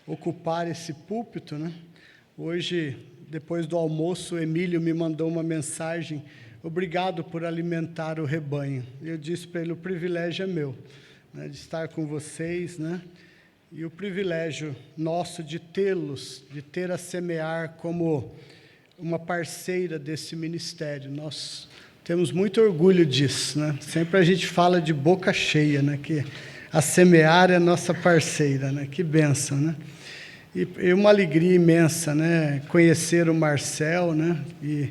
ocupar esse púlpito, né? Hoje, depois do almoço, o Emílio me mandou uma mensagem: obrigado por alimentar o rebanho. Eu disse para ele: o privilégio é meu, né, de estar com vocês, né? E o privilégio nosso de tê-los, de ter a Semear como uma parceira desse ministério. Nós temos muito orgulho disso, né? Sempre a gente fala de boca cheia, né? Que a Semear é nossa parceira, né? Que bênção, né? E uma alegria imensa, né? Conhecer o Marcel, né? E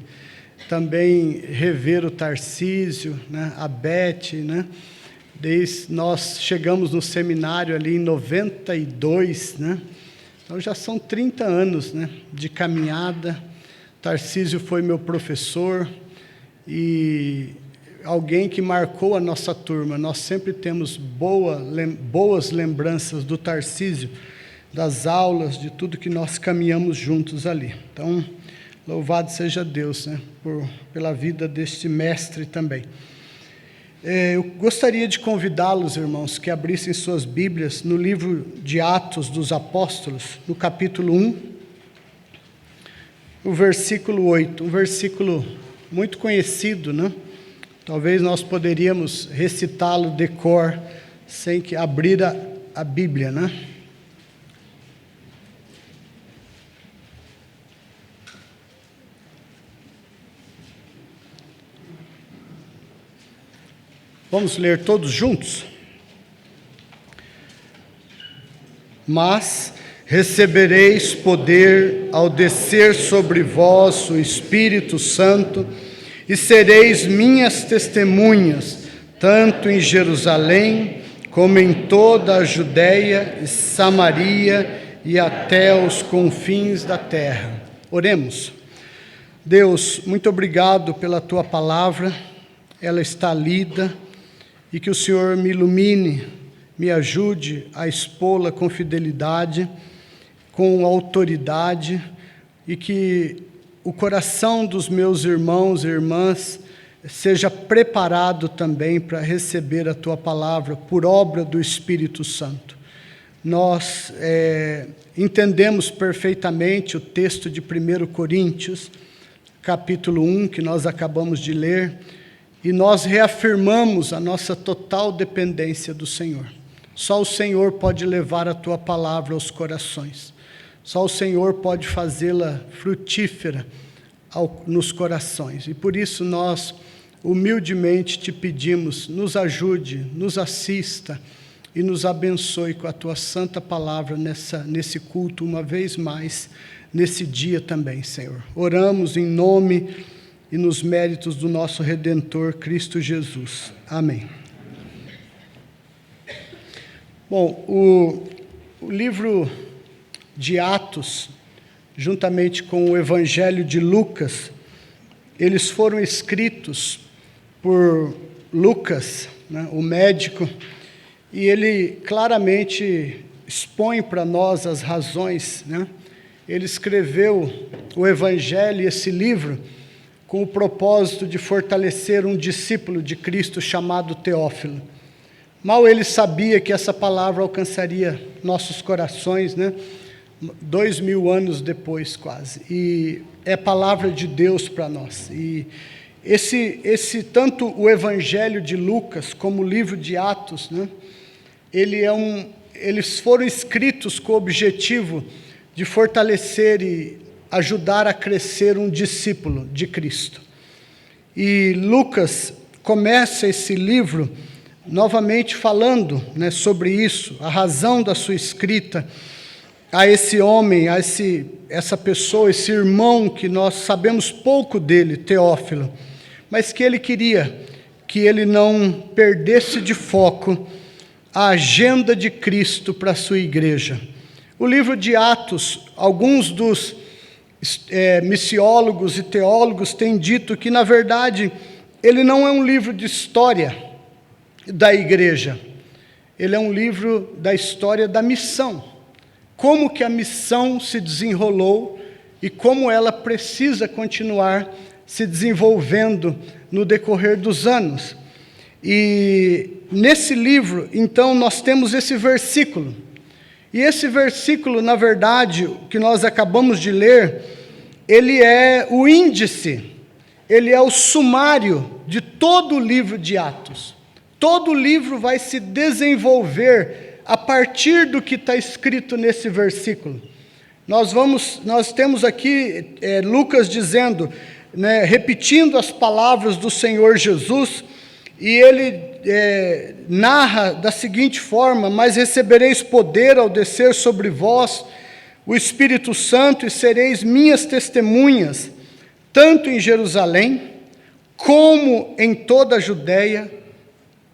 também rever o Tarcísio, né? A Beth, né? Nós chegamos no seminário ali em 92, né? Então já são 30 anos, né? De caminhada. Tarcísio foi meu professor e alguém que marcou a nossa turma. Nós sempre temos boas lembranças do Tarcísio, das aulas, de tudo que nós caminhamos juntos ali. Então, louvado seja Deus, né, pela vida deste mestre também. Eu gostaria de convidá-los, irmãos, que abrissem suas Bíblias no livro de Atos dos Apóstolos, no capítulo 1, o versículo 8, um versículo muito conhecido, né? Talvez nós poderíamos recitá-lo de cor, sem que abrir a Bíblia, né? Vamos ler todos juntos? Mas recebereis poder ao descer sobre vós o Espírito Santo, e sereis minhas testemunhas, tanto em Jerusalém, como em toda a Judéia e Samaria, e até os confins da terra. Oremos. Deus, muito obrigado pela Tua palavra, ela está lida, e que o Senhor me ilumine, me ajude a expô-la com fidelidade, com autoridade, e que o coração dos meus irmãos e irmãs seja preparado também para receber a Tua palavra por obra do Espírito Santo. Nós entendemos perfeitamente o texto de 1 Coríntios, capítulo 1, que nós acabamos de ler, e nós reafirmamos a nossa total dependência do Senhor. Só o Senhor pode levar a Tua palavra aos corações. Só o Senhor pode fazê-la frutífera nos corações. E por isso nós humildemente Te pedimos, nos ajude, nos assista e nos abençoe com a Tua santa palavra nesse culto uma vez mais, nesse dia também, Senhor. Oramos em nome e nos méritos do nosso Redentor, Cristo Jesus. Amém. Bom, o livro de Atos, juntamente com o Evangelho de Lucas, eles foram escritos por Lucas, né, o médico, e ele claramente expõe para nós as razões, né? Ele escreveu o Evangelho, esse livro, com o propósito de fortalecer um discípulo de Cristo chamado Teófilo. Mal ele sabia que essa palavra alcançaria nossos corações, né? 2000 anos depois, quase. E é palavra de Deus para nós. E tanto o Evangelho de Lucas como o livro de Atos, né? Eles foram escritos com o objetivo de fortalecer e ajudar a crescer um discípulo de Cristo. E Lucas começa esse livro novamente falando, né, sobre isso, a razão da sua escrita a esse homem, essa pessoa, esse irmão que nós sabemos pouco dele, Teófilo, mas que ele queria que ele não perdesse de foco a agenda de Cristo para a sua igreja. O livro de Atos, alguns dos missiólogos e teólogos têm dito que, na verdade, ele não é um livro de história da igreja, ele é um livro da história da missão. Como que a missão se desenrolou e como ela precisa continuar se desenvolvendo no decorrer dos anos. E nesse livro, então, nós temos esse versículo, E esse versículo, na verdade, que nós acabamos de ler, ele é o índice, ele é o sumário de todo o livro de Atos. Todo o livro vai se desenvolver a partir do que está escrito nesse versículo. Nós temos aqui Lucas dizendo, né, repetindo as palavras do Senhor Jesus, e ele narra da seguinte forma: mas recebereis poder ao descer sobre vós o Espírito Santo, e sereis minhas testemunhas, tanto em Jerusalém, como em toda a Judéia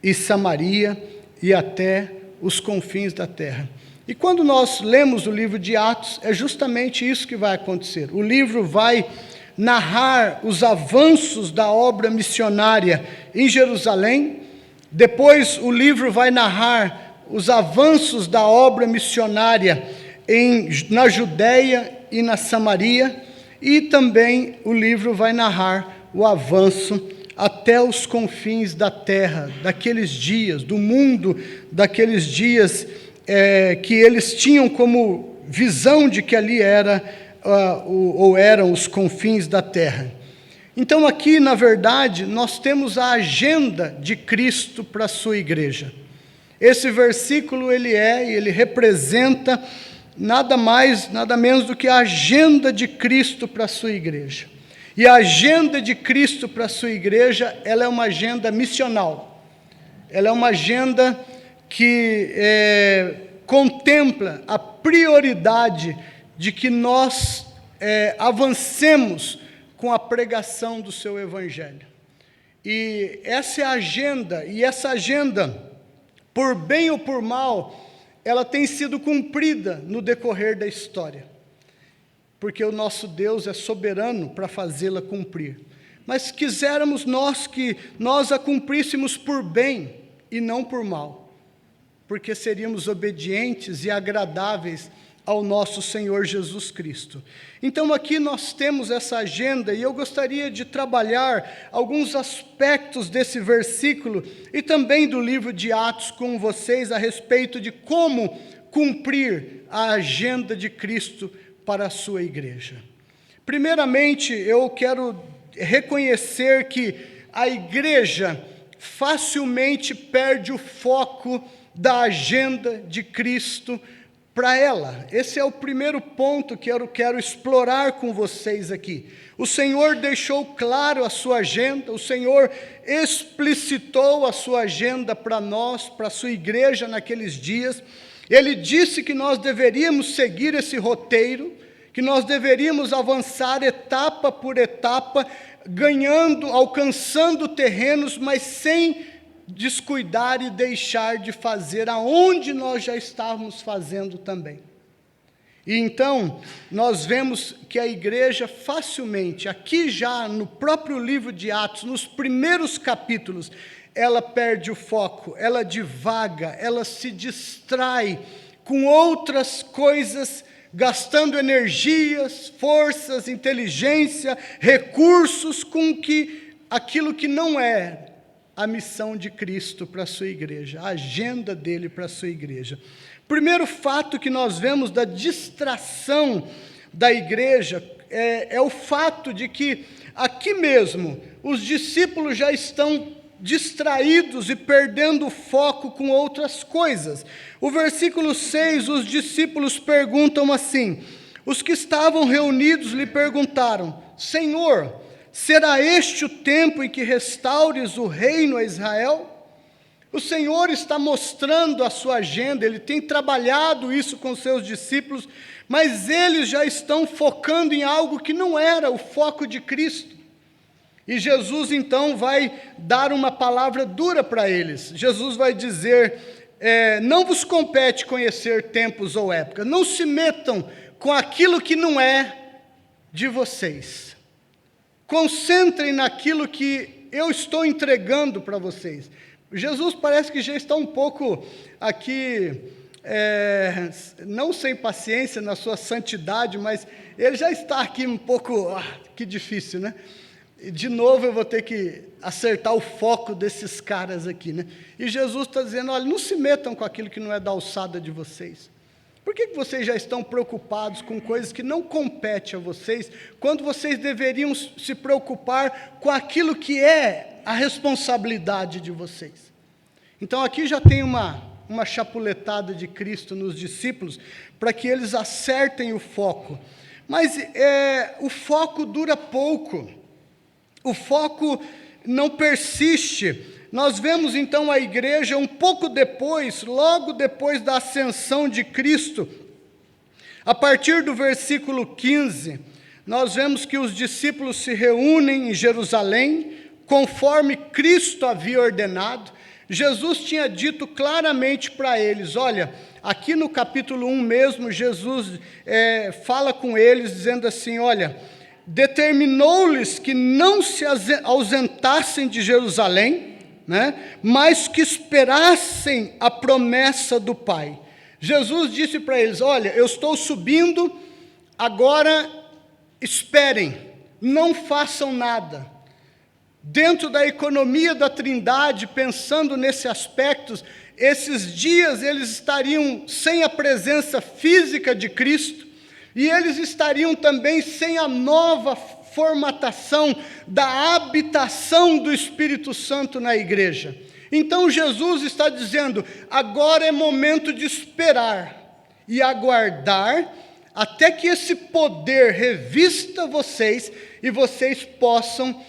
e Samaria, e até os confins da terra. E quando nós lemos o livro de Atos, é justamente isso que vai acontecer. O livro vai narrar os avanços da obra missionária em Jerusalém. Depois o livro vai narrar os avanços da obra missionária na Judéia e na Samaria. E também o livro vai narrar o avanço até os confins da terra, daqueles dias, do mundo, daqueles dias que eles tinham como visão de que ali eram os confins da terra. Então aqui, na verdade, nós temos a agenda de Cristo para a sua igreja. Esse versículo ele representa nada mais, nada menos do que a agenda de Cristo para a sua igreja. E a agenda de Cristo para a sua igreja, ela é uma agenda missional. Ela é uma agenda que contempla a prioridade de que nós avancemos com a pregação do seu evangelho. E essa é a agenda, e essa agenda, por bem ou por mal, ela tem sido cumprida no decorrer da história, porque o nosso Deus é soberano para fazê-la cumprir. Mas quiséramos nós que nós a cumpríssemos por bem e não por mal, porque seríamos obedientes e agradáveis ao nosso Senhor Jesus Cristo. Então aqui nós temos essa agenda, e eu gostaria de trabalhar alguns aspectos desse versículo e também do livro de Atos com vocês a respeito de como cumprir a agenda de Cristo para a sua igreja. Primeiramente, eu quero reconhecer que a igreja facilmente perde o foco da agenda de Cristo para ela. Esse é o primeiro ponto que eu quero explorar com vocês aqui. O Senhor deixou claro a sua agenda, o Senhor explicitou a sua agenda para nós, para a sua igreja naqueles dias. Ele disse que nós deveríamos seguir esse roteiro, que nós deveríamos avançar etapa por etapa, ganhando, alcançando terrenos, mas sem descuidar e deixar de fazer aonde nós já estávamos fazendo também. E então, nós vemos que a igreja facilmente, aqui já no próprio livro de Atos, nos primeiros capítulos, ela perde o foco, ela divaga, ela se distrai com outras coisas, gastando energias, forças, inteligência, recursos com aquilo que não é a missão de Cristo para a sua igreja, a agenda dele para a sua igreja. Primeiro fato que nós vemos da distração da igreja é o fato de que aqui mesmo os discípulos já estão distraídos e perdendo o foco com outras coisas. O versículo 6, os discípulos perguntam assim: os que estavam reunidos lhe perguntaram: Senhor, será este o tempo em que restaures o reino a Israel? O Senhor está mostrando a sua agenda, Ele tem trabalhado isso com seus discípulos, mas eles já estão focando em algo que não era o foco de Cristo. E Jesus então vai dar uma palavra dura para eles. Jesus vai dizer, não vos compete conhecer tempos ou épocas, não se metam com aquilo que não é de vocês. Concentrem naquilo que eu estou entregando para vocês. Jesus parece que já está um pouco aqui, não sem paciência na sua santidade, mas ele já está aqui um pouco, que difícil, né? E de novo eu vou ter que acertar o foco desses caras aqui, né? E Jesus está dizendo, olha, não se metam com aquilo que não é da alçada de vocês. Por que vocês já estão preocupados com coisas que não competem a vocês, quando vocês deveriam se preocupar com aquilo que é a responsabilidade de vocês? Então aqui já tem uma chapuletada de Cristo nos discípulos, para que eles acertem o foco. Mas o foco dura pouco, o foco não persiste. Nós vemos então a igreja um pouco depois, logo depois da ascensão de Cristo, a partir do versículo 15, nós vemos que os discípulos se reúnem em Jerusalém, conforme Cristo havia ordenado. Jesus tinha dito claramente para eles, olha, aqui no capítulo 1 mesmo, Jesus fala com eles, dizendo assim, olha, determinou-lhes que não se ausentassem de Jerusalém, mas que esperassem a promessa do Pai. Jesus disse para eles, olha, eu estou subindo, agora esperem, não façam nada. Dentro da economia da Trindade, pensando nesse aspecto, esses dias eles estariam sem a presença física de Cristo, e eles estariam também sem a nova formatação da habitação do Espírito Santo na igreja. Então Jesus está dizendo, agora é momento de esperar e aguardar, até que esse poder revista vocês, e vocês possam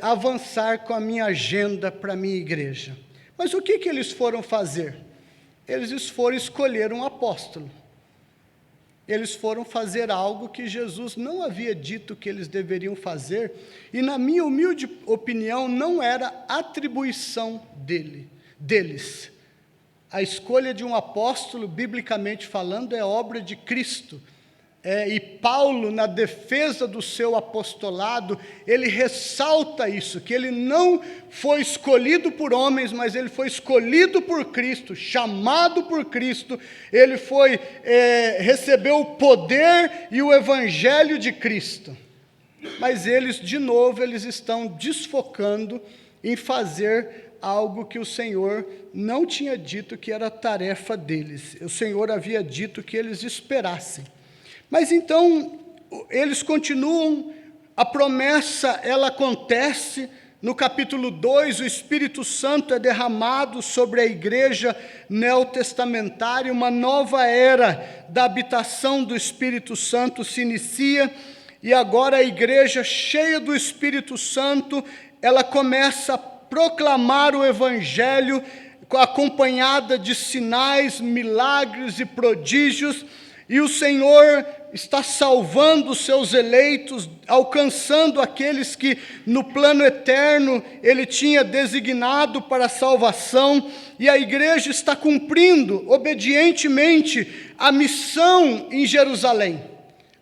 avançar com a minha agenda para a minha igreja. Mas o que eles foram fazer? Eles foram escolher um apóstolo. Eles foram fazer algo que Jesus não havia dito que eles deveriam fazer, e na minha humilde opinião, não era atribuição deles. A escolha de um apóstolo, biblicamente falando, é obra de Cristo. E Paulo, na defesa do seu apostolado, ele ressalta isso, que ele não foi escolhido por homens, mas ele foi escolhido por Cristo, chamado por Cristo, ele recebeu o poder e o evangelho de Cristo. Mas eles, de novo, eles estão desfocando em fazer algo que o Senhor não tinha dito que era tarefa deles. O Senhor havia dito que eles esperassem. Mas então, eles continuam, a promessa, ela acontece, no capítulo 2, o Espírito Santo é derramado sobre a igreja neotestamentária, uma nova era da habitação do Espírito Santo se inicia, e agora a igreja cheia do Espírito Santo, ela começa a proclamar o Evangelho, acompanhada de sinais, milagres e prodígios, e o Senhor está salvando os seus eleitos, alcançando aqueles que no plano eterno Ele tinha designado para a salvação, e a igreja está cumprindo obedientemente a missão em Jerusalém.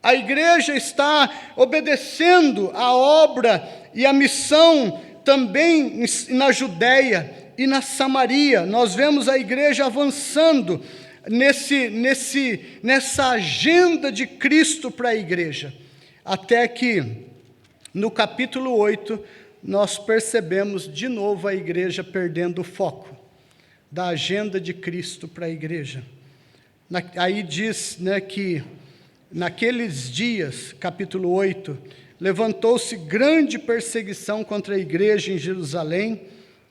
A igreja está obedecendo a obra e a missão também na Judéia e na Samaria. Nós vemos a igreja avançando nessa agenda de Cristo para a igreja, até que no capítulo 8 nós percebemos de novo a igreja perdendo o foco da agenda de Cristo para a igreja. Aí diz que naqueles dias, capítulo 8, levantou-se grande perseguição contra a igreja em Jerusalém,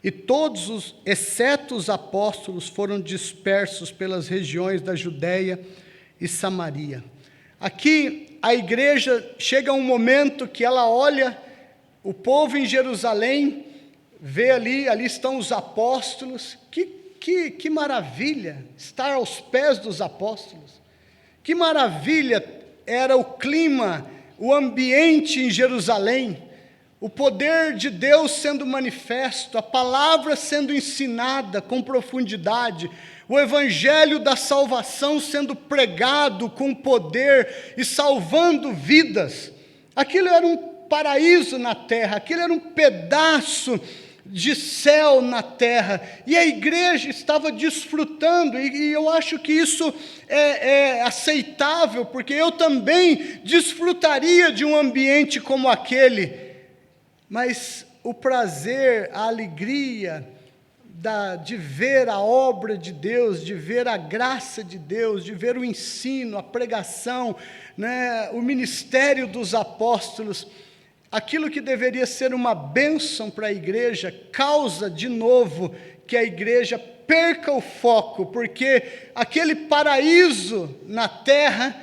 e todos, exceto os apóstolos, foram dispersos pelas regiões da Judéia e Samaria. Aqui, a igreja chega a um momento que ela olha o povo em Jerusalém, vê ali estão os apóstolos, que maravilha estar aos pés dos apóstolos, que maravilha era o clima, o ambiente em Jerusalém, o poder de Deus sendo manifesto, a palavra sendo ensinada com profundidade, o evangelho da salvação sendo pregado com poder e salvando vidas. Aquilo era um paraíso na terra, aquilo era um pedaço de céu na terra, e a igreja estava desfrutando, e eu acho que isso é aceitável, porque eu também desfrutaria de um ambiente como aquele. Mas o prazer, a alegria de ver a obra de Deus, de ver a graça de Deus, de ver o ensino, a pregação, né, o ministério dos apóstolos, aquilo que deveria ser uma bênção para a igreja, causa de novo que a igreja perca o foco, porque aquele paraíso na terra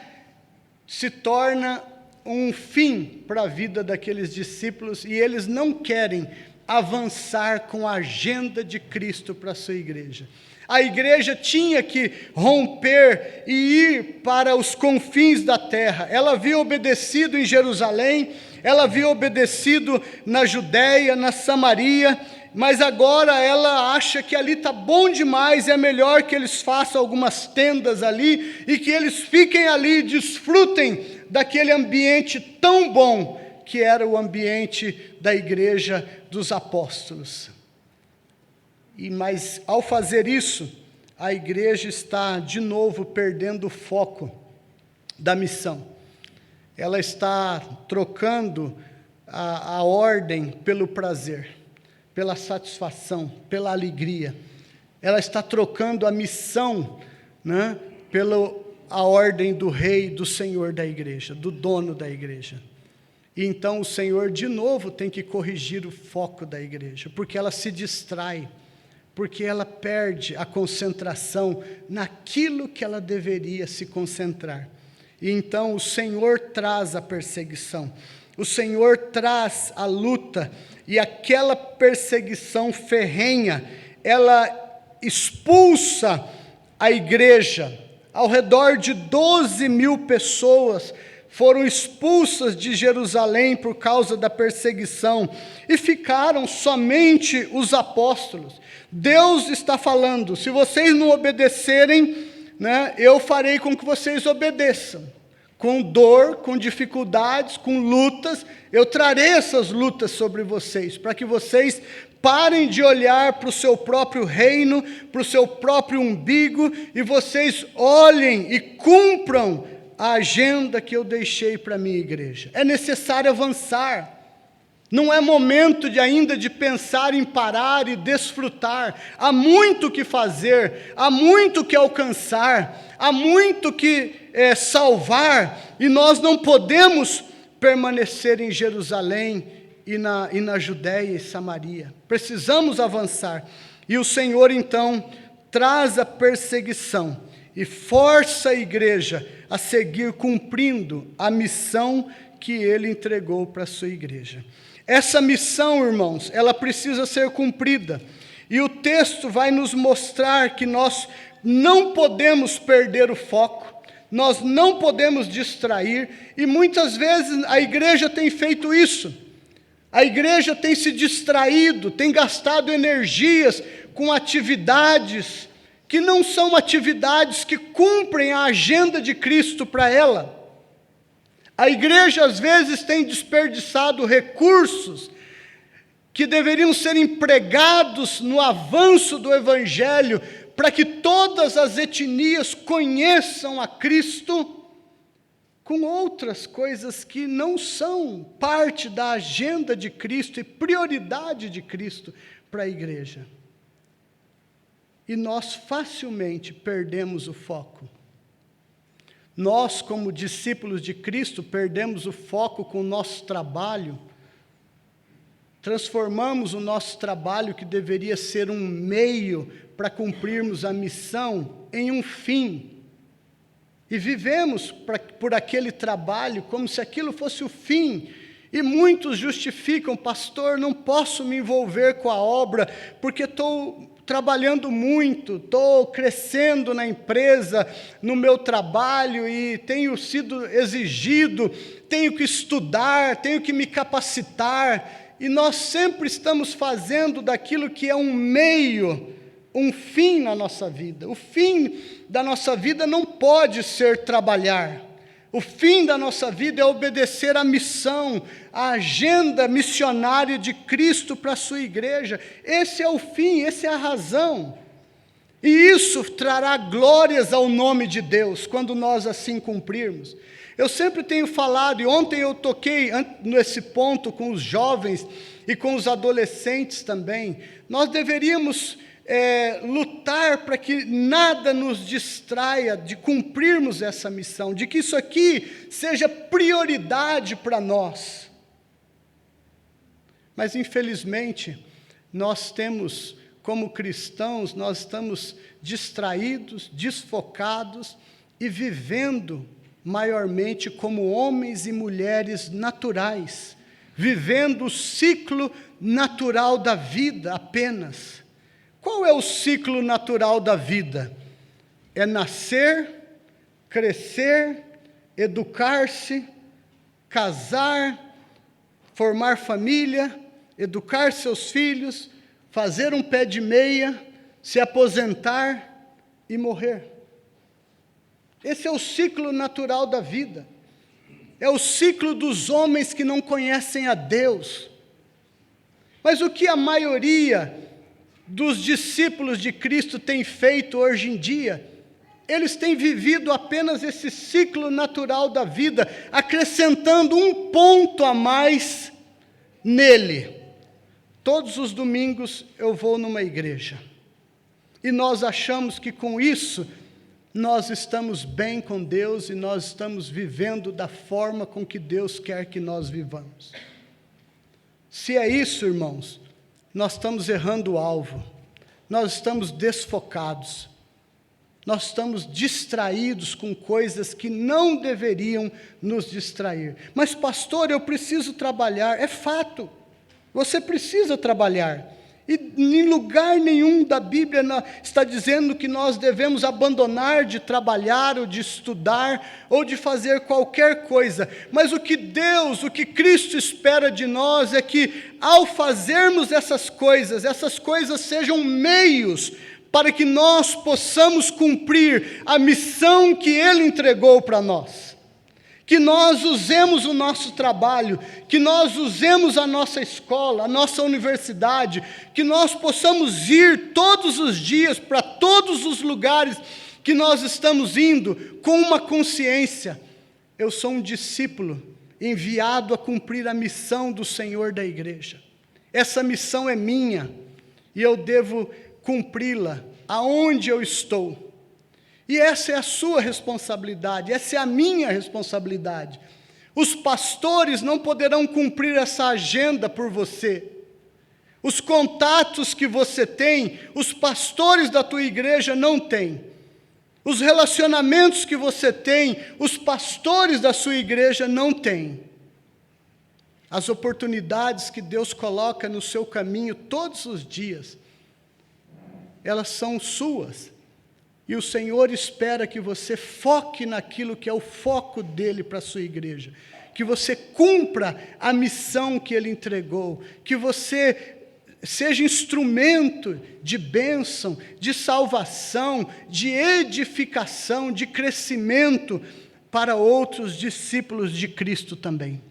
se torna um fim para a vida daqueles discípulos, e eles não querem avançar com a agenda de Cristo para a sua igreja. A igreja tinha que romper e ir para os confins da terra. Ela havia obedecido em Jerusalém, ela havia obedecido na Judéia, na Samaria, mas agora ela acha que ali está bom demais, é melhor que eles façam algumas tendas ali, e que eles fiquem ali e desfrutem daquele ambiente tão bom, que era o ambiente da igreja dos apóstolos. Mas ao fazer isso, a igreja está de novo perdendo o foco da missão. Ela está trocando a ordem pelo prazer, pela satisfação, pela alegria. Ela está trocando a missão, né, pela a ordem do rei, do senhor da igreja, do dono da igreja. E então o Senhor de novo tem que corrigir o foco da igreja, porque ela se distrai, porque ela perde a concentração naquilo que ela deveria se concentrar. E então o Senhor traz a perseguição, o Senhor traz a luta, e aquela perseguição ferrenha, ela expulsa a igreja. Ao redor de 12.000 pessoas foram expulsas de Jerusalém por causa da perseguição, e ficaram somente os apóstolos. Deus está falando: se vocês não obedecerem, né, eu farei com que vocês obedeçam. Com dor, com dificuldades, com lutas, eu trarei essas lutas sobre vocês, para que vocês parem de olhar para o seu próprio reino, para o seu próprio umbigo, e vocês olhem e cumpram a agenda que eu deixei para a minha igreja. É necessário avançar. Não é momento ainda de pensar em parar e desfrutar. Há muito que fazer, há muito que alcançar, há muito que salvar, e nós não podemos permanecer em Jerusalém e na Judéia e Samaria. Precisamos avançar. E o Senhor então traz a perseguição e força a igreja a seguir cumprindo a missão que Ele entregou para a sua igreja. Essa missão, irmãos, ela precisa ser cumprida. E o texto vai nos mostrar que nós não podemos perder o foco, nós não podemos distrair, e muitas vezes a igreja tem feito isso. A igreja tem se distraído, tem gastado energias com atividades que não são atividades que cumprem a agenda de Cristo para ela. A igreja às vezes tem desperdiçado recursos que deveriam ser empregados no avanço do Evangelho, para que todas as etnias conheçam a Cristo, com outras coisas que não são parte da agenda de Cristo e prioridade de Cristo para a igreja. E nós facilmente perdemos o foco. Nós, como discípulos de Cristo, perdemos o foco com o nosso trabalho, transformamos o nosso trabalho, que deveria ser um meio para cumprirmos a missão, em um fim. E vivemos por aquele trabalho como se aquilo fosse o fim. E muitos justificam: pastor, não posso me envolver com a obra, porque estou trabalhando muito, estou crescendo na empresa, no meu trabalho, e tenho sido exigido, tenho que estudar, tenho que me capacitar. E nós sempre estamos fazendo daquilo que é um meio, um fim na nossa vida. O fim da nossa vida não pode ser trabalhar. O fim da nossa vida é obedecer à missão, à agenda missionária de Cristo para a sua igreja. Esse é o fim, essa é a razão. E isso trará glórias ao nome de Deus, quando nós assim cumprirmos. Eu sempre tenho falado, e ontem eu toquei nesse ponto com os jovens e com os adolescentes também, nós deveríamos lutar para que nada nos distraia de cumprirmos essa missão, de que isso aqui seja prioridade para nós. Mas, infelizmente, nós temos, como cristãos, nós estamos distraídos, desfocados e vivendo maiormente como homens e mulheres naturais, vivendo o ciclo natural da vida apenas. Qual é o ciclo natural da vida? É nascer, crescer, educar-se, casar, formar família, educar seus filhos, fazer um pé de meia, se aposentar e morrer. Esse é o ciclo natural da vida. É o ciclo dos homens que não conhecem a Deus. Mas o que a maioria dos discípulos de Cristo tem feito hoje em dia? Eles têm vivido apenas esse ciclo natural da vida, acrescentando um ponto a mais nele. Todos os domingos eu vou numa igreja. E nós achamos que com isso nós estamos bem com Deus e nós estamos vivendo da forma com que Deus quer que nós vivamos. Se é isso, irmãos, nós estamos errando o alvo, nós estamos desfocados, nós estamos distraídos com coisas que não deveriam nos distrair. Mas, pastor, eu preciso trabalhar. É fato, você precisa trabalhar. E em lugar nenhum da Bíblia está dizendo que nós devemos abandonar de trabalhar, ou de estudar, ou de fazer qualquer coisa. Mas o que Deus, o que Cristo espera de nós é que, ao fazermos essas coisas sejam meios para que nós possamos cumprir a missão que Ele entregou para nós. Que nós usemos o nosso trabalho, que nós usemos a nossa escola, a nossa universidade, que nós possamos ir todos os dias para todos os lugares que nós estamos indo, com uma consciência: eu sou um discípulo enviado a cumprir a missão do Senhor da igreja. Essa missão é minha e eu devo cumpri-la aonde eu estou. E essa é a sua responsabilidade, essa é a minha responsabilidade. Os pastores não poderão cumprir essa agenda por você. Os contatos que você tem, os pastores da tua igreja não têm. Os relacionamentos que você tem, os pastores da sua igreja não têm. As oportunidades que Deus coloca no seu caminho todos os dias, elas são suas. E o Senhor espera que você foque naquilo que é o foco dele para a sua igreja, que você cumpra a missão que ele entregou, que você seja instrumento de bênção, de salvação, de edificação, de crescimento para outros discípulos de Cristo também.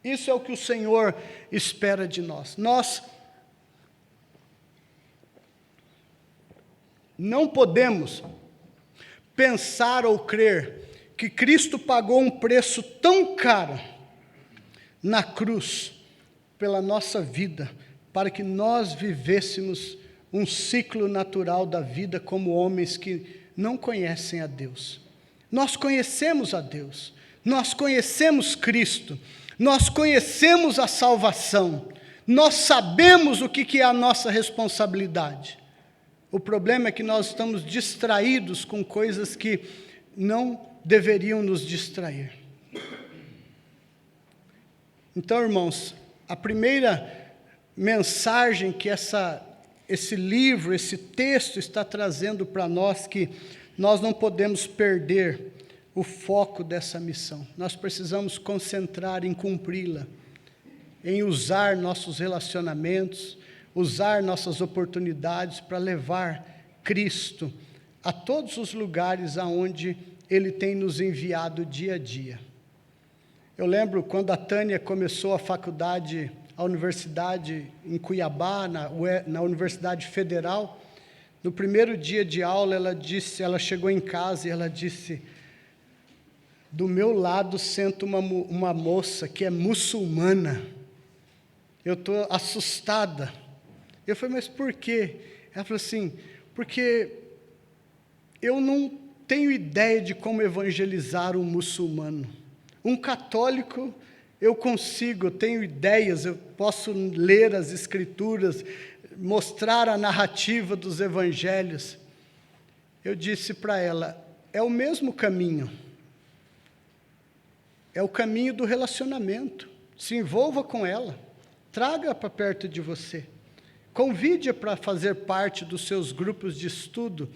Isso é o que o Senhor espera de nós. Nós não podemos pensar ou crer que Cristo pagou um preço tão caro na cruz pela nossa vida, para que nós vivêssemos um ciclo natural da vida como homens que não conhecem a Deus. Nós conhecemos a Deus, nós conhecemos Cristo, nós conhecemos a salvação, nós sabemos o que é a nossa responsabilidade. O problema é que nós estamos distraídos com coisas que não deveriam nos distrair. Então, irmãos, a primeira mensagem que esse livro, esse texto está trazendo para nós, que nós não podemos perder o foco dessa missão. Nós precisamos concentrar em cumpri-la, em usar nossos relacionamentos, usar nossas oportunidades para levar Cristo a todos os lugares aonde Ele tem nos enviado dia a dia. Eu lembro quando a Tânia começou a faculdade, a universidade em Cuiabá, na Universidade Federal. No primeiro dia de aula, ela chegou em casa e ela disse: do meu lado senta uma moça que é muçulmana. Eu estou assustada. Eu falei: mas por quê? Ela falou assim, porque eu não tenho ideia de como evangelizar um muçulmano. Um católico, eu consigo, eu tenho ideias, eu posso ler as escrituras, mostrar a narrativa dos evangelhos. Eu disse para ela, é o mesmo caminho. É o caminho do relacionamento. Se envolva com ela. Traga-a para perto de você. Convide-a para fazer parte dos seus grupos de estudo.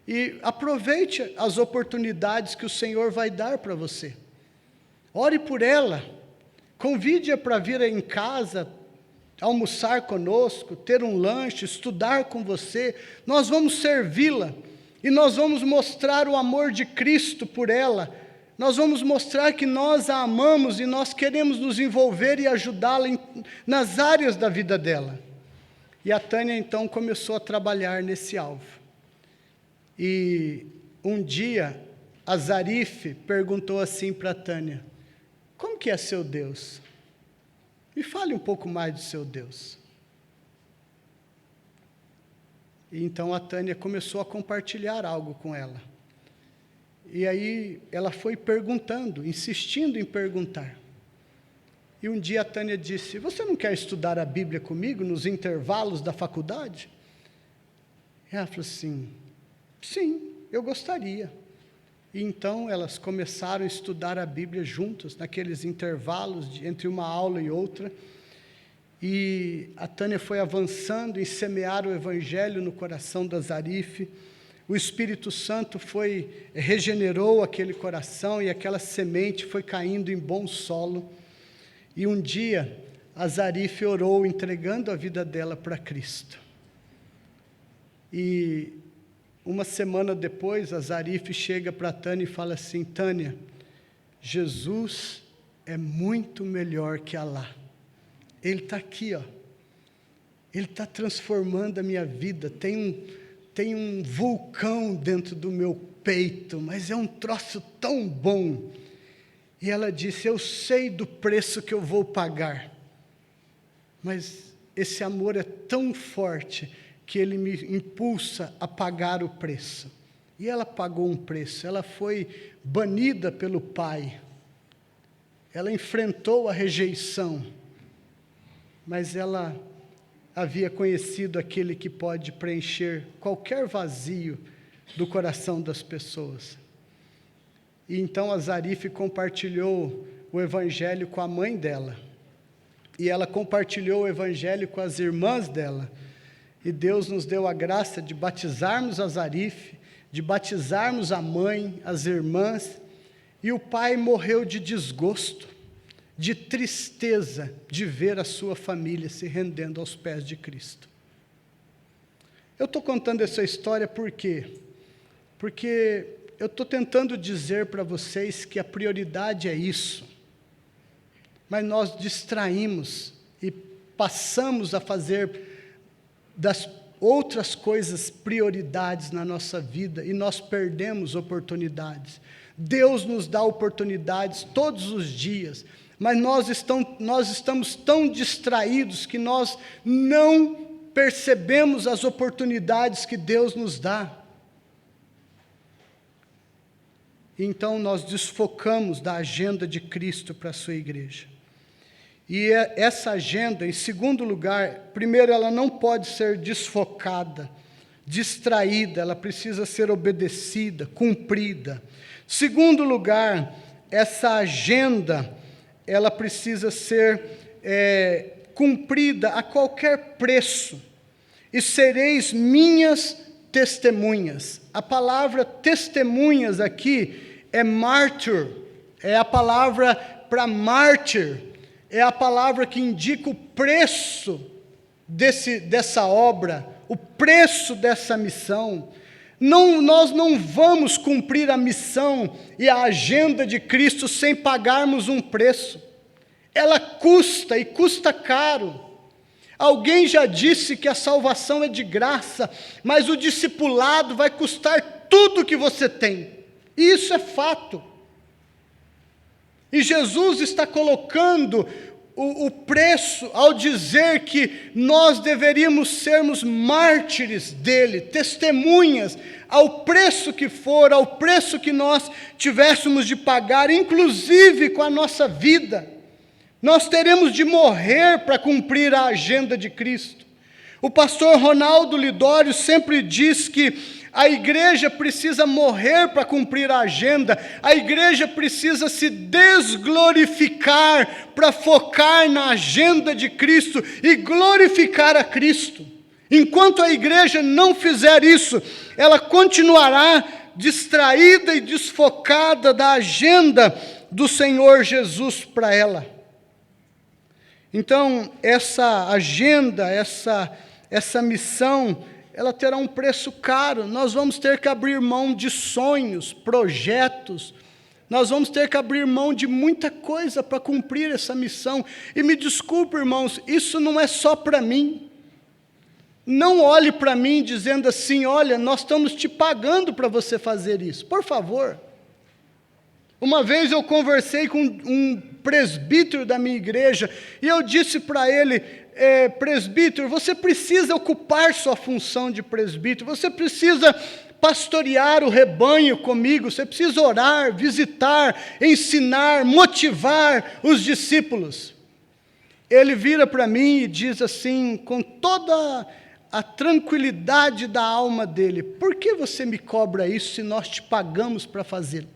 E aproveite as oportunidades que o Senhor vai dar para você. Ore por ela. Convide-a para vir em casa, almoçar conosco, ter um lanche, estudar com você. Nós vamos servi-la. E nós vamos mostrar o amor de Cristo por ela. Nós vamos mostrar que nós a amamos e nós queremos nos envolver e ajudá-la nas áreas da vida dela. E a Tânia, então, começou a trabalhar nesse alvo. E um dia, a Zarife perguntou assim para a Tânia, como que é seu Deus? Me fale um pouco mais do seu Deus. E então a Tânia começou a compartilhar algo com ela. E aí ela foi perguntando, insistindo em perguntar. E um dia a Tânia disse, você não quer estudar a Bíblia comigo nos intervalos da faculdade? E ela falou assim, sim, eu gostaria. E então elas começaram a estudar a Bíblia juntas, naqueles intervalos entre uma aula e outra. E a Tânia foi avançando em semear o Evangelho no coração da Zarife. O Espírito Santo regenerou aquele coração e aquela semente foi caindo em bom solo. E um dia, a Zarife orou, entregando a vida dela para Cristo. E uma semana depois, a Zarife chega para a Tânia e fala assim, Tânia, Jesus é muito melhor que Alá. Ele está aqui, ó. Ele está transformando a minha vida. Tem um vulcão dentro do meu peito, mas é um troço tão bom. E ela disse, eu sei do preço que eu vou pagar, mas esse amor é tão forte que ele me impulsa a pagar o preço. E ela pagou um preço, ela foi banida pelo pai, ela enfrentou a rejeição, mas ela havia conhecido aquele que pode preencher qualquer vazio do coração das pessoas. E então a Zarife compartilhou o Evangelho com a mãe dela. E ela compartilhou o Evangelho com as irmãs dela. E Deus nos deu a graça de batizarmos a Zarife, de batizarmos a mãe, as irmãs. E o pai morreu de desgosto, de tristeza de ver a sua família se rendendo aos pés de Cristo. Eu estou contando essa história por quê? Porque eu estou tentando dizer para vocês que a prioridade é isso, mas nós distraímos e passamos a fazer das outras coisas prioridades na nossa vida e nós perdemos oportunidades. Deus nos dá oportunidades todos os dias, mas nós estamos tão distraídos que nós não percebemos as oportunidades que Deus nos dá. Então nós desfocamos da agenda de Cristo para a sua igreja. E essa agenda, em segundo lugar, primeiro, ela não pode ser desfocada, distraída, ela precisa ser obedecida, cumprida. Segundo lugar, essa agenda, ela precisa ser cumprida a qualquer preço. E sereis minhas testemunhas. A palavra testemunhas aqui é mártir, é a palavra para mártir, é a palavra que indica o preço dessa obra, o preço dessa missão. Nós não vamos cumprir a missão e a agenda de Cristo sem pagarmos um preço. Ela custa e custa caro. Alguém já disse que a salvação é de graça, mas o discipulado vai custar tudo que você tem. Isso é fato. E Jesus está colocando o preço ao dizer que nós deveríamos sermos mártires dele, testemunhas, ao preço que for, ao preço que nós tivéssemos de pagar, inclusive com a nossa vida. Nós teremos de morrer para cumprir a agenda de Cristo. O pastor Ronaldo Lidório sempre diz que a igreja precisa morrer para cumprir a agenda, a igreja precisa se desglorificar para focar na agenda de Cristo e glorificar a Cristo. Enquanto a igreja não fizer isso, ela continuará distraída e desfocada da agenda do Senhor Jesus para ela. Então, essa agenda, essa missão, ela terá um preço caro. Nós vamos ter que abrir mão de sonhos, projetos, nós vamos ter que abrir mão de muita coisa para cumprir essa missão. E me desculpe, irmãos, isso não é só para mim. Não olhe para mim dizendo assim, olha, nós estamos te pagando para você fazer isso. Por favor. Uma vez eu conversei com um presbítero da minha igreja, e eu disse para ele, presbítero, você precisa ocupar sua função de presbítero, você precisa pastorear o rebanho comigo, você precisa orar, visitar, ensinar, motivar os discípulos. Ele vira para mim e diz assim, com toda a tranquilidade da alma dele, por que você me cobra isso se nós te pagamos para fazê-lo?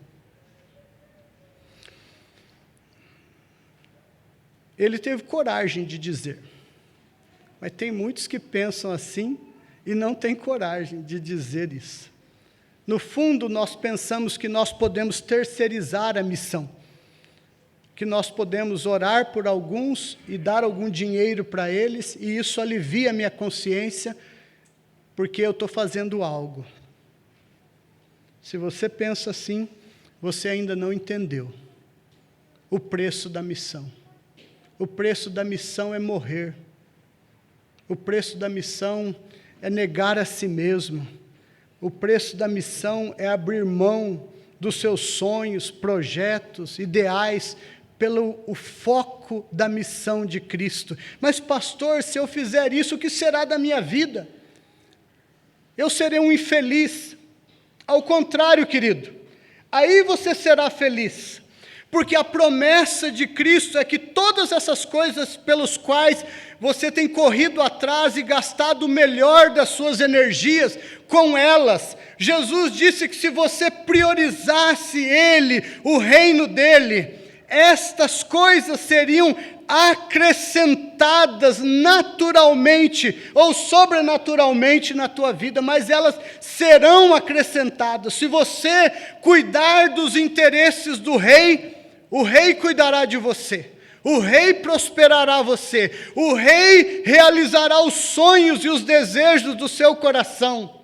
Ele teve coragem de dizer, mas tem muitos que pensam assim e não têm coragem de dizer isso. No fundo, nós pensamos que nós podemos terceirizar a missão, que nós podemos orar por alguns e dar algum dinheiro para eles, e isso alivia a minha consciência, porque eu estou fazendo algo. Se você pensa assim, você ainda não entendeu o preço da missão. O preço da missão é morrer. O preço da missão é negar a si mesmo. O preço da missão é abrir mão dos seus sonhos, projetos, ideais, pelo o foco da missão de Cristo. Mas pastor, se eu fizer isso, o que será da minha vida? Eu serei um infeliz. Ao contrário, querido, aí você será feliz. Porque a promessa de Cristo é que todas essas coisas pelos quais você tem corrido atrás e gastado o melhor das suas energias com elas, Jesus disse que se você priorizasse Ele, o reino dEle, estas coisas seriam acrescentadas naturalmente ou sobrenaturalmente na tua vida, mas elas serão acrescentadas. Se você cuidar dos interesses do rei, o rei cuidará de você, o rei prosperará você, o rei realizará os sonhos e os desejos do seu coração.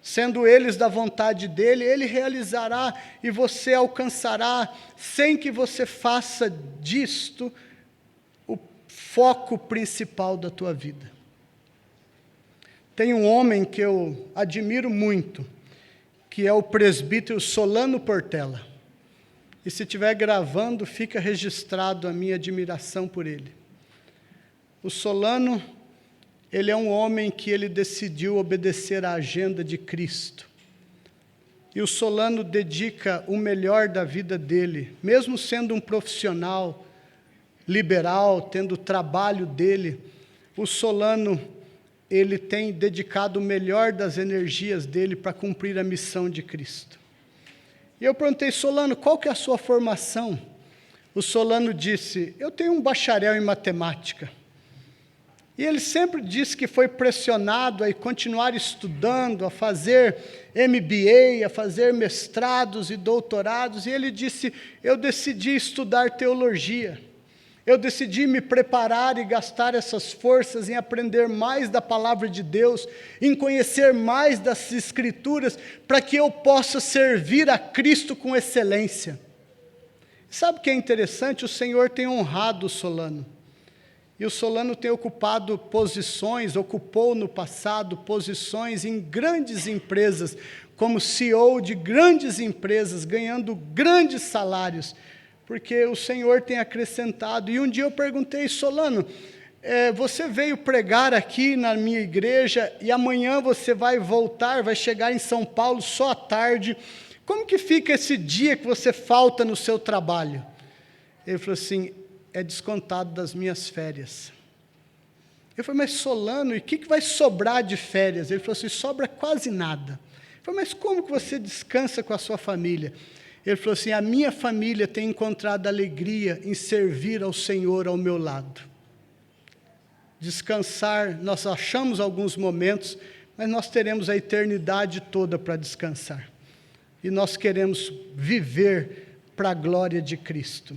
Sendo eles da vontade dele, ele realizará e você alcançará, sem que você faça disto o foco principal da tua vida. Tem um homem que eu admiro muito, que é o presbítero Solano Portela. E se estiver gravando, fica registrado a minha admiração por ele. O Solano, ele é um homem que ele decidiu obedecer à agenda de Cristo. E o Solano dedica o melhor da vida dele, mesmo sendo um profissional liberal, tendo o trabalho dele, o Solano, ele tem dedicado o melhor das energias dele para cumprir a missão de Cristo. E eu perguntei, Solano, qual que é a sua formação? O Solano disse, eu tenho um bacharel em matemática. E ele sempre disse que foi pressionado a continuar estudando, a fazer MBA, a fazer mestrados e doutorados. E ele disse, eu decidi estudar teologia. Eu decidi me preparar e gastar essas forças em aprender mais da palavra de Deus, em conhecer mais das Escrituras, para que eu possa servir a Cristo com excelência. Sabe o que é interessante? O Senhor tem honrado o Solano. E o Solano tem ocupado posições, ocupou no passado posições em grandes empresas, como CEO de grandes empresas, ganhando grandes salários, porque o Senhor tem acrescentado. E um dia eu perguntei: Solano, você veio pregar aqui na minha igreja e amanhã você vai voltar, vai chegar em São Paulo só à tarde. Como que fica esse dia que você falta no seu trabalho? Ele falou assim: é descontado das minhas férias. Eu falei: mas Solano, e o que vai sobrar de férias? Ele falou assim: sobra quase nada. Eu falei: mas como que você descansa com a sua família? Ele falou assim: a minha família tem encontrado alegria em servir ao Senhor ao meu lado. Descansar, nós achamos alguns momentos, mas nós teremos a eternidade toda para descansar. E nós queremos viver para a glória de Cristo.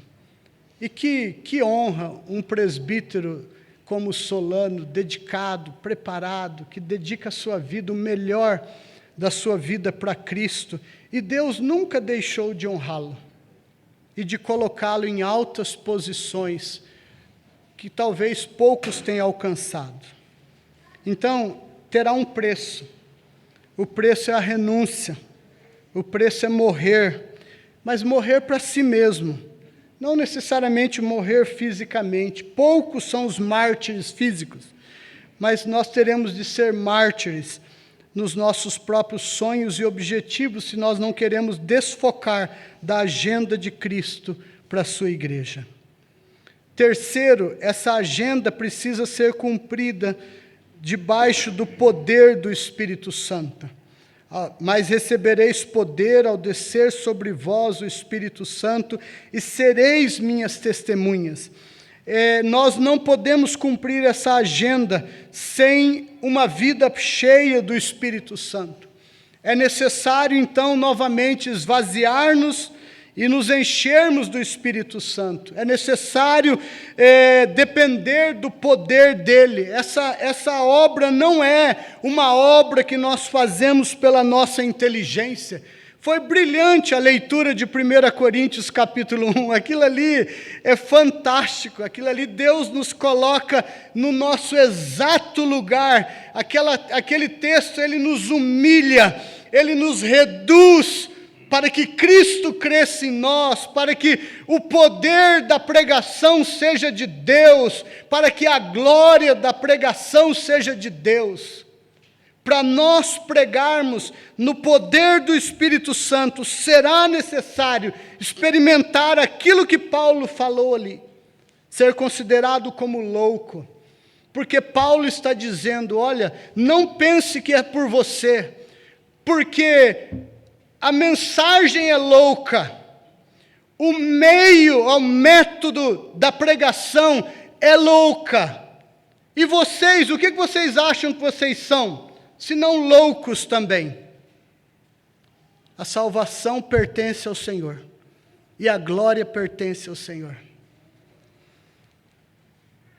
E que honra um presbítero como Solano, dedicado, preparado, que dedica a sua vida, o melhor da sua vida para Cristo. E Deus nunca deixou de honrá-lo e de colocá-lo em altas posições que talvez poucos tenham alcançado. Então, terá um preço. O preço é a renúncia. O preço é morrer, mas morrer para si mesmo. Não necessariamente morrer fisicamente. Poucos são os mártires físicos, mas nós teremos de ser mártires nos nossos próprios sonhos e objetivos, se nós não queremos desfocar da agenda de Cristo para a sua igreja. Terceiro, essa agenda precisa ser cumprida debaixo do poder do Espírito Santo. Mas recebereis poder ao descer sobre vós o Espírito Santo e sereis minhas testemunhas. Nós não podemos cumprir essa agenda sem uma vida cheia do Espírito Santo. É necessário, então, novamente esvaziar-nos e nos enchermos do Espírito Santo. É necessário depender do poder dele. Essa obra não é uma obra que nós fazemos pela nossa inteligência. Foi brilhante a leitura de 1 Coríntios capítulo 1, aquilo ali é fantástico, aquilo ali Deus nos coloca no nosso exato lugar, aquele texto ele nos humilha, ele nos reduz, para que Cristo cresça em nós, para que o poder da pregação seja de Deus, para que a glória da pregação seja de Deus. Para nós pregarmos no poder do Espírito Santo, será necessário experimentar aquilo que Paulo falou ali, ser considerado como louco, porque Paulo está dizendo: olha, não pense que é por você, porque a mensagem é louca, o método da pregação é louca. E vocês, o que vocês acham que vocês são? Se não loucos também. A salvação pertence ao Senhor, e a glória pertence ao Senhor.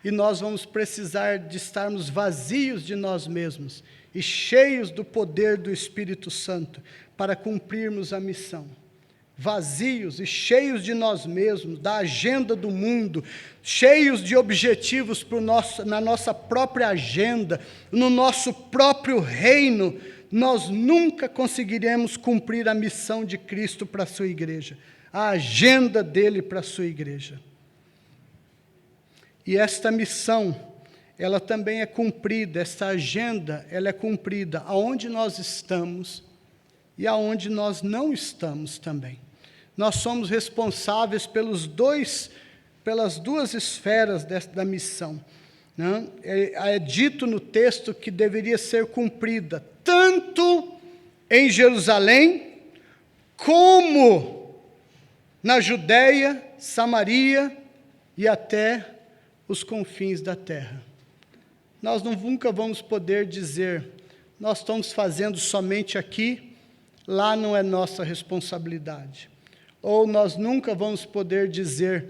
E nós vamos precisar de estarmos vazios de nós mesmos, e cheios do poder do Espírito Santo, para cumprirmos a missão. Vazios e cheios de nós mesmos, da agenda do mundo, cheios de objetivos na nossa própria agenda, no nosso próprio reino, nós nunca conseguiremos cumprir a missão de Cristo para a sua igreja, a agenda dele para a sua igreja. E esta missão, ela também é cumprida, esta agenda, ela é cumprida aonde nós estamos e aonde nós não estamos também. Nós somos responsáveis pelas duas esferas da missão. Né? É dito no texto que deveria ser cumprida tanto em Jerusalém, como na Judéia, Samaria e até os confins da terra. Nós nunca vamos poder dizer: nós estamos fazendo somente aqui, lá não é nossa responsabilidade. Ou nós nunca vamos poder dizer: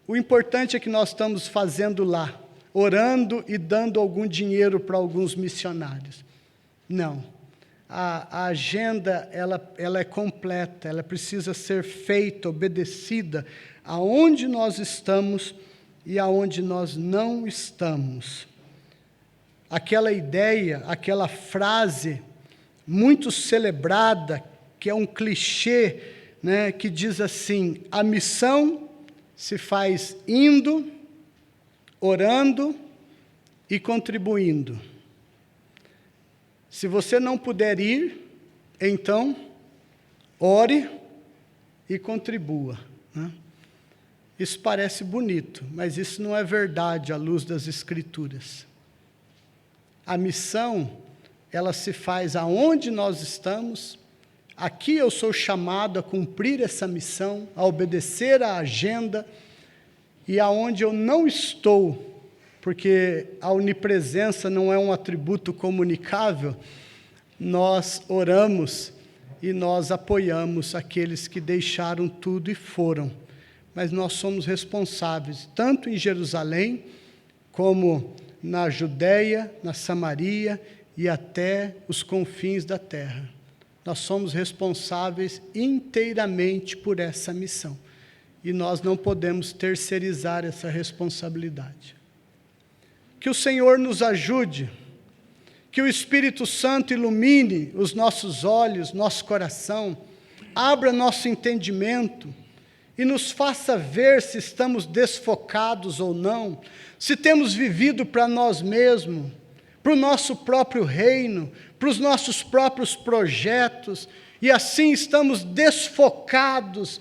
o importante é que nós estamos fazendo lá, orando e dando algum dinheiro para alguns missionários. Não. A agenda, ela é completa, ela precisa ser feita, obedecida, aonde nós estamos e aonde nós não estamos. Aquela ideia, aquela frase muito celebrada, que é um clichê né, que diz assim: a missão se faz indo, orando e contribuindo. Se você não puder ir, então ore e contribua, né? Isso parece bonito, mas isso não é verdade à luz das Escrituras. A missão, ela se faz aonde nós estamos. Aqui eu sou chamado a cumprir essa missão, a obedecer à agenda, e aonde eu não estou, porque a onipresença não é um atributo comunicável, nós oramos e nós apoiamos aqueles que deixaram tudo e foram. Mas nós somos responsáveis, tanto em Jerusalém, como na Judéia, na Samaria e até os confins da terra. Nós somos responsáveis inteiramente por essa missão. E nós não podemos terceirizar essa responsabilidade. Que o Senhor nos ajude, que o Espírito Santo ilumine os nossos olhos, nosso coração, abra nosso entendimento e nos faça ver se estamos desfocados ou não, se temos vivido para nós mesmos, para o nosso próprio reino, para os nossos próprios projetos, e assim estamos desfocados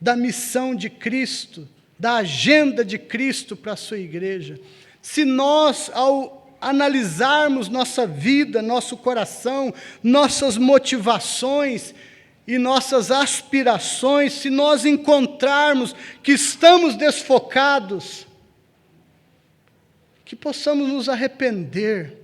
da missão de Cristo, da agenda de Cristo para a sua igreja. Se nós, ao analisarmos nossa vida, nosso coração, nossas motivações e nossas aspirações, se nós encontrarmos que estamos desfocados, que possamos nos arrepender,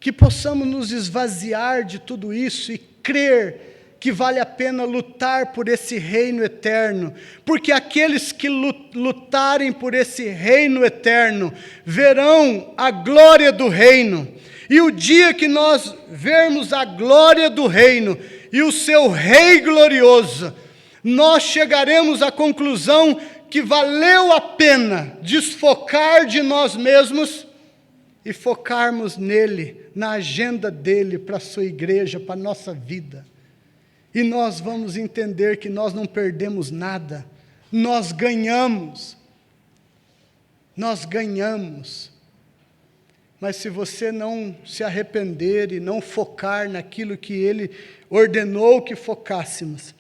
que possamos nos esvaziar de tudo isso e crer que vale a pena lutar por esse reino eterno, porque aqueles que lutarem por esse reino eterno verão a glória do reino, e o dia que nós vermos a glória do reino e o seu Rei glorioso, nós chegaremos à conclusão que valeu a pena desfocar de nós mesmos e focarmos nele, na agenda dele para a sua igreja, para a nossa vida. E nós vamos entender que nós não perdemos nada, nós ganhamos. Nós ganhamos. Mas se você não se arrepender e não focar naquilo que ele ordenou que focássemos,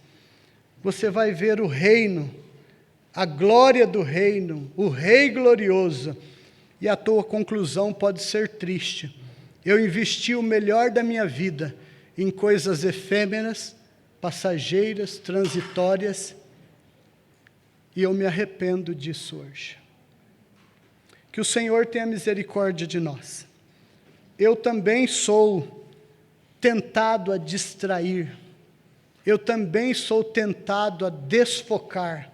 você vai ver o reino, a glória do reino, o Rei glorioso, e a tua conclusão pode ser triste. Eu investi o melhor da minha vida em coisas efêmeras, passageiras, transitórias, e eu me arrependo disso hoje. Que o Senhor tenha misericórdia de nós. Eu também sou tentado a distrair, eu também sou tentado a desfocar,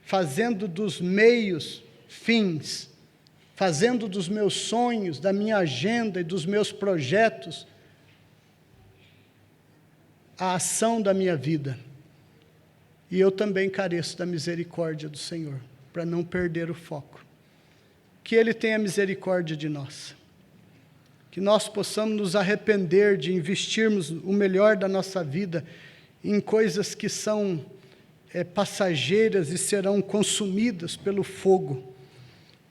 fazendo dos meios fins, fazendo dos meus sonhos, da minha agenda e dos meus projetos a ação da minha vida. E eu também careço da misericórdia do Senhor, para não perder o foco. Que Ele tenha misericórdia de nós. Que nós possamos nos arrepender de investirmos o melhor da nossa vida em coisas que são passageiras e serão consumidas pelo fogo.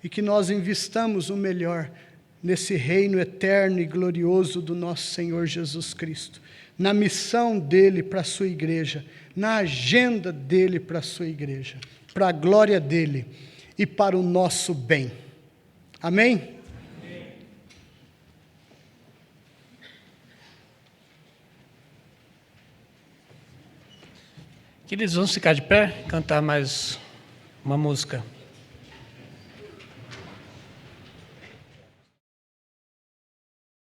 E que nós investamos o melhor nesse reino eterno e glorioso do nosso Senhor Jesus Cristo, na missão dele para a sua igreja, na agenda dele para a sua igreja, para a glória dele e para o nosso bem. Amém? Amém. Queridos, vamos ficar de pé, cantar mais uma música.